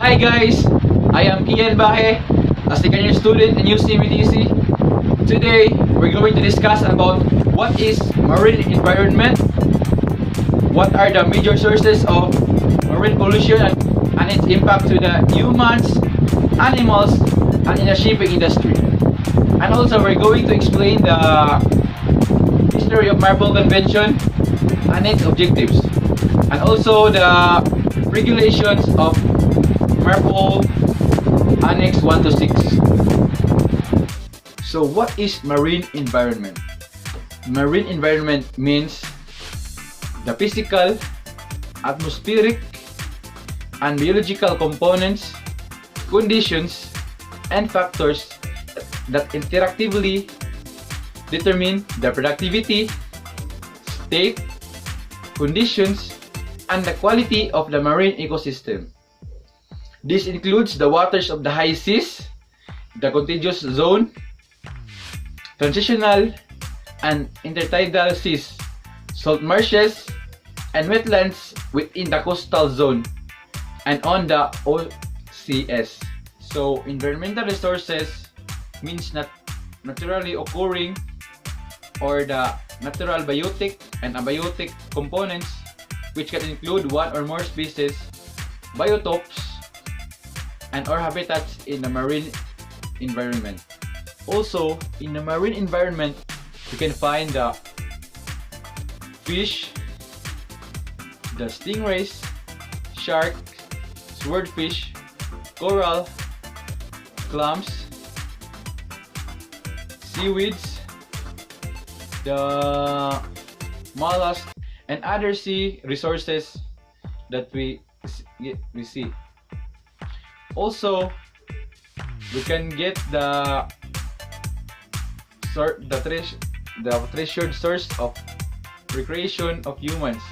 Hi guys, I am Kian Bahe, a second year student in UCBDC. Today, we're going to discuss about what is marine environment, what are the major sources of marine pollution and its impact to the humans, animals, and in the shipping industry. And also, we're going to explain the history of Marpol Convention and its objectives, and also the regulations of Marpol Annex 1 to 6. So what is marine environment? Marine environment means the physical, atmospheric, and biological components, conditions, and factors that interactively determine the productivity, state, conditions, and the quality of the marine ecosystem. This includes the waters of the high seas, the contiguous zone, transitional and intertidal seas, salt marshes, and wetlands within the coastal zone, and on the OCS. So, environmental resources means naturally occurring or the natural biotic and abiotic components, which can include one or more species, biotopes, and or habitats in the marine environment. Also, in the marine environment, you can find the fish, the stingrays, shark, swordfish, coral, clams, seaweeds, the mollusks, and other sea resources that we see. Also, we can get the treasured source of recreation of humans,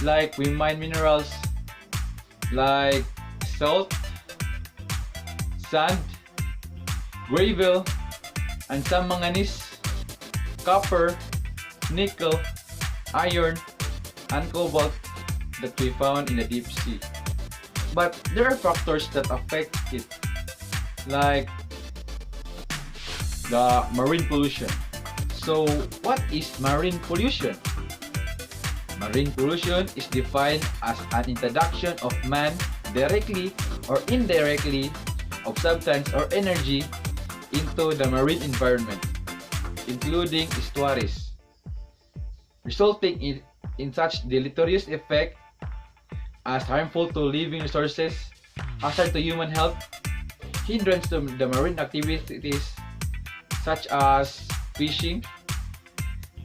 like we mine minerals like salt, sand, gravel, and some manganese, copper, nickel, iron, and cobalt that we found in the deep sea. But there are factors that affect it, like the marine pollution. So, what is marine pollution? Marine pollution is defined as an introduction of man directly or indirectly of substance or energy into the marine environment, including estuaries, resulting in such deleterious effect as harmful to living resources, hazard to human health, hindrance to the marine activities such as fishing,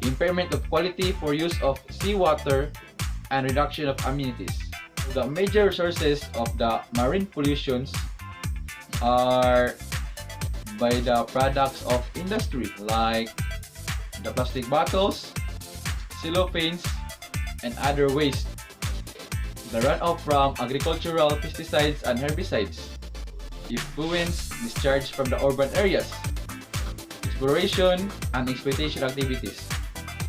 impairment of quality for use of seawater, and reduction of amenities. The major sources of the marine pollutions are by the products of industry like the plastic bottles, cellophanes, and other waste, the runoff from agricultural pesticides and herbicides, effluents discharged from the urban areas, exploration and exploitation activities.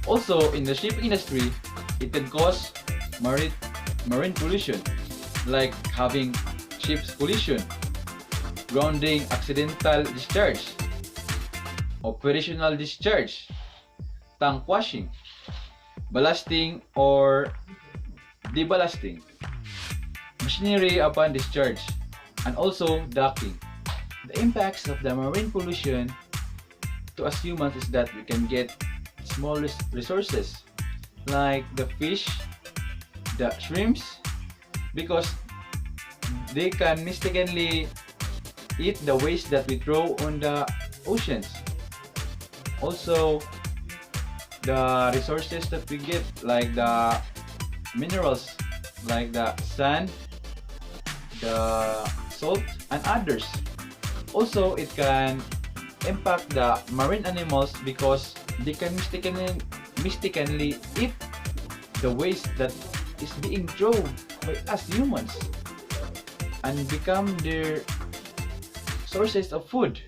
Also, in the shipping industry, it can cause marine pollution, like having ships collision, grounding accidental discharge, operational discharge, tank washing, ballasting or deballasting, machinery upon discharge, and also docking. The impacts of the marine pollution to us humans is that we can get small resources like the fish, the shrimps, because they can mistakenly eat the waste that we throw on the oceans. Also, the resources that we get like the minerals like the sand, the salt, and others. Also, it can impact the marine animals because they can mistakenly eat the waste that is being thrown by us humans and become their sources of food.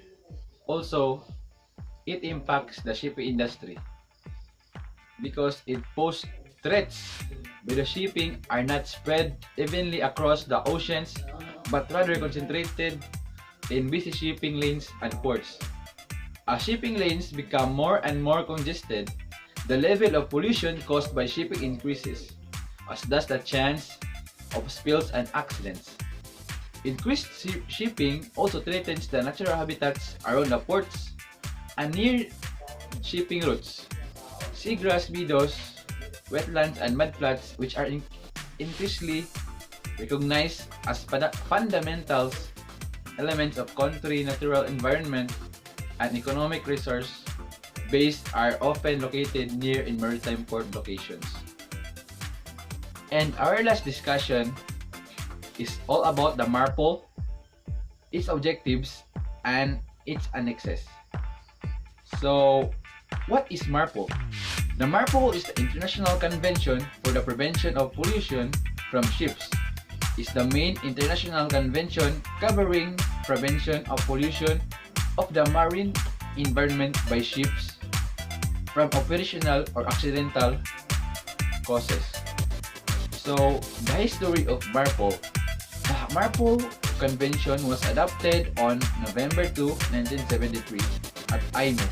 Also, it impacts the shipping industry because it poses threats by the shipping are not spread evenly across the oceans but rather concentrated in busy shipping lanes and ports. As shipping lanes become more and more congested, the level of pollution caused by shipping increases, as does the chance of spills and accidents. Increased shipping also threatens the natural habitats around the ports and near shipping routes. Seagrass meadows, wetlands, and mudflats, which are increasingly recognized as fundamental elements of country natural environment and economic resource base, are often located near in maritime port locations. And our last discussion is all about the MARPOL, its objectives, and its annexes. So, what is MARPOL? The MARPOL is the International Convention for the Prevention of Pollution from Ships. It's the main international convention covering prevention of pollution of the marine environment by ships from operational or accidental causes. So, the history of MARPOL. The MARPOL Convention was adopted on November 2, 1973 at IMO.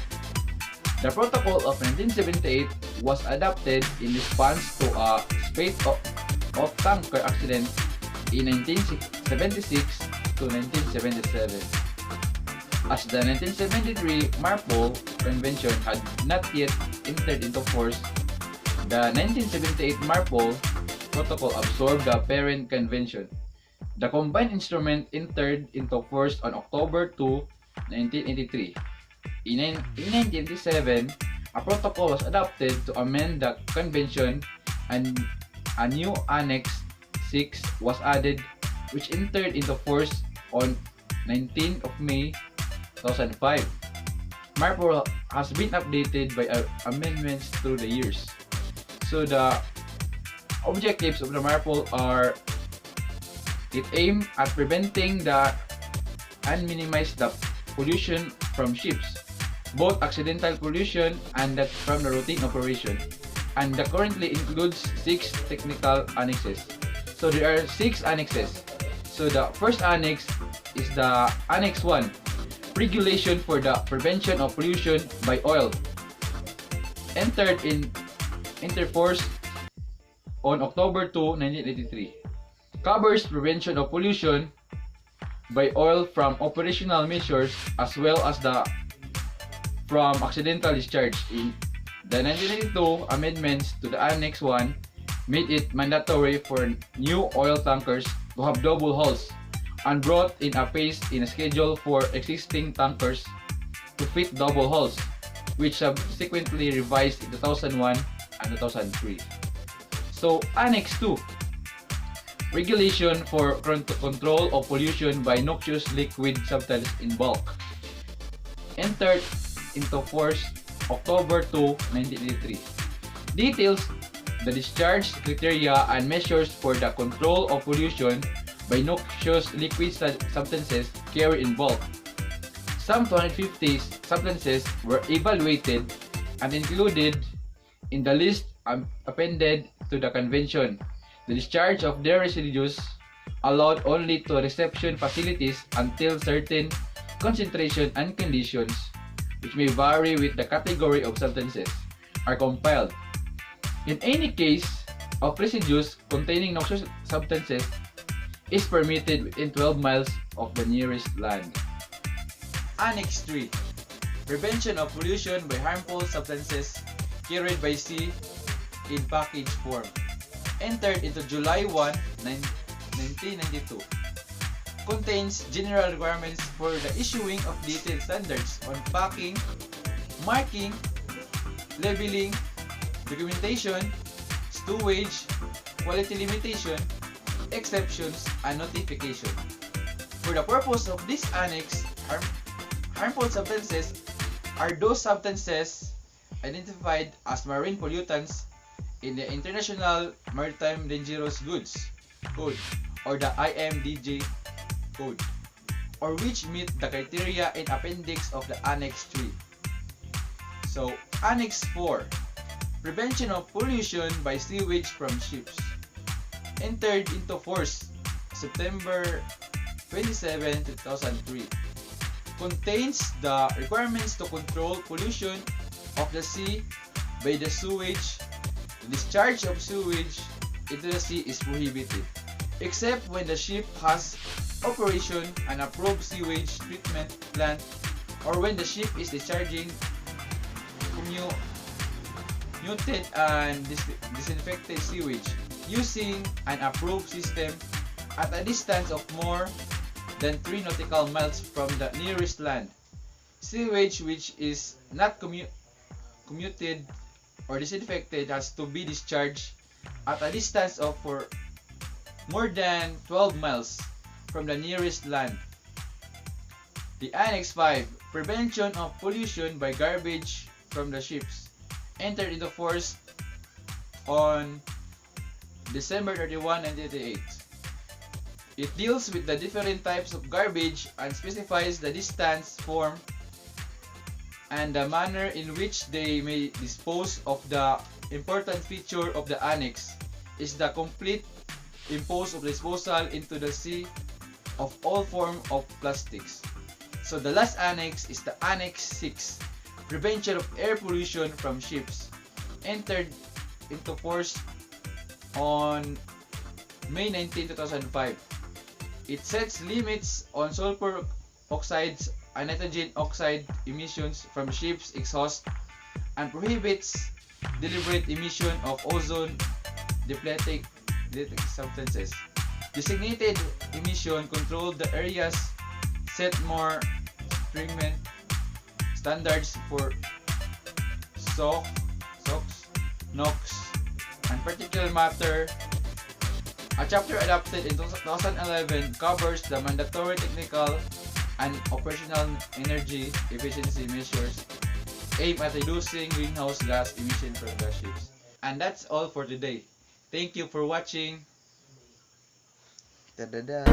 The Protocol of 1978 was adopted in response to a spate of tanker accidents in 1976 to 1977. As the 1973 MARPOL Convention had not yet entered into force, the 1978 MARPOL Protocol absorbed the parent convention. The combined instrument entered into force on October 2, 1983. In 1987, a protocol was adopted to amend the convention and a new Annex 6 was added, which entered into force on 19th of May 2005. MARPOL has been updated by amendments through the years. So the objectives of the MARPOL are: it aims at preventing and minimize the pollution from ships, both accidental pollution and that from the routine operation, and that currently includes 6 technical annexes. So there are 6 annexes. So the first annex is the Annex 1, Regulation for the Prevention of Pollution by Oil, entered force on October 2, 1983. Covers prevention of pollution by oil from operational measures as well as from accidental discharge. In the 1992 amendments to the Annex 1 made it mandatory for new oil tankers to have double hulls and brought in a phase in a schedule for existing tankers to fit double hulls, which subsequently revised in 2001 and 2003. So, Annex 2, Regulation for Control of Pollution by Noxious Liquid Substances in Bulk, entered into force October 2, 1983. Details the discharge criteria and measures for the control of pollution by noxious liquid substances carried in bulk. Some 250 substances were evaluated and included in the list appended to the convention. The discharge of their residues allowed only to reception facilities until certain concentration and conditions, which may vary with the category of substances, are compiled. In any case of residues containing noxious substances is permitted within 12 miles of the nearest land. Annex 3, Prevention of Pollution by Harmful Substances Carried by Sea in Package Form, entered into July 1, 1992. Contains general requirements for the issuing of detailed standards on packing, marking, labeling, documentation, stowage, quality limitation, exceptions, and notification. For the purpose of this annex, harmful substances are those substances identified as marine pollutants in the International Maritime Dangerous Goods Code, or the IMDG Code, or which meet the criteria in Appendix of the Annex 3. So, Annex 4, Prevention of Pollution by Sewage from Ships, entered into force September 27, 2003 contains the requirements to control pollution of the sea by the sewage. The discharge of sewage into the sea is prohibited, except when the ship has operation an approved sewage treatment plant or when the ship is discharging commuted and disinfected sewage using an approved system at a distance of more than 3 nautical miles from the nearest land. Sewage which is not commuted or disinfected has to be discharged at a distance of more than 12 miles from the nearest land. The Annex 5, Prevention of Pollution by Garbage from the Ships, entered into force on December 31, 1988. It deals with the different types of garbage and specifies the distance, form, and the manner in which they may dispose of. The important feature of the annex is the complete impose of disposal into the sea of all forms of plastics. So the last annex is the Annex 6, Prevention of Air Pollution from Ships, entered into force on May 19, 2005. It sets limits on sulfur oxides and nitrogen oxide emissions from ships' exhaust and prohibits deliberate emission of ozone depleting substances. Designated emission control the areas, set more stringent standards for SOx, NOx, and particulate matter. A chapter adopted in 2011 covers the mandatory technical and operational energy efficiency measures aimed at reducing greenhouse gas emissions from the ships. And that's all for today. Thank you for watching. Da-da-da.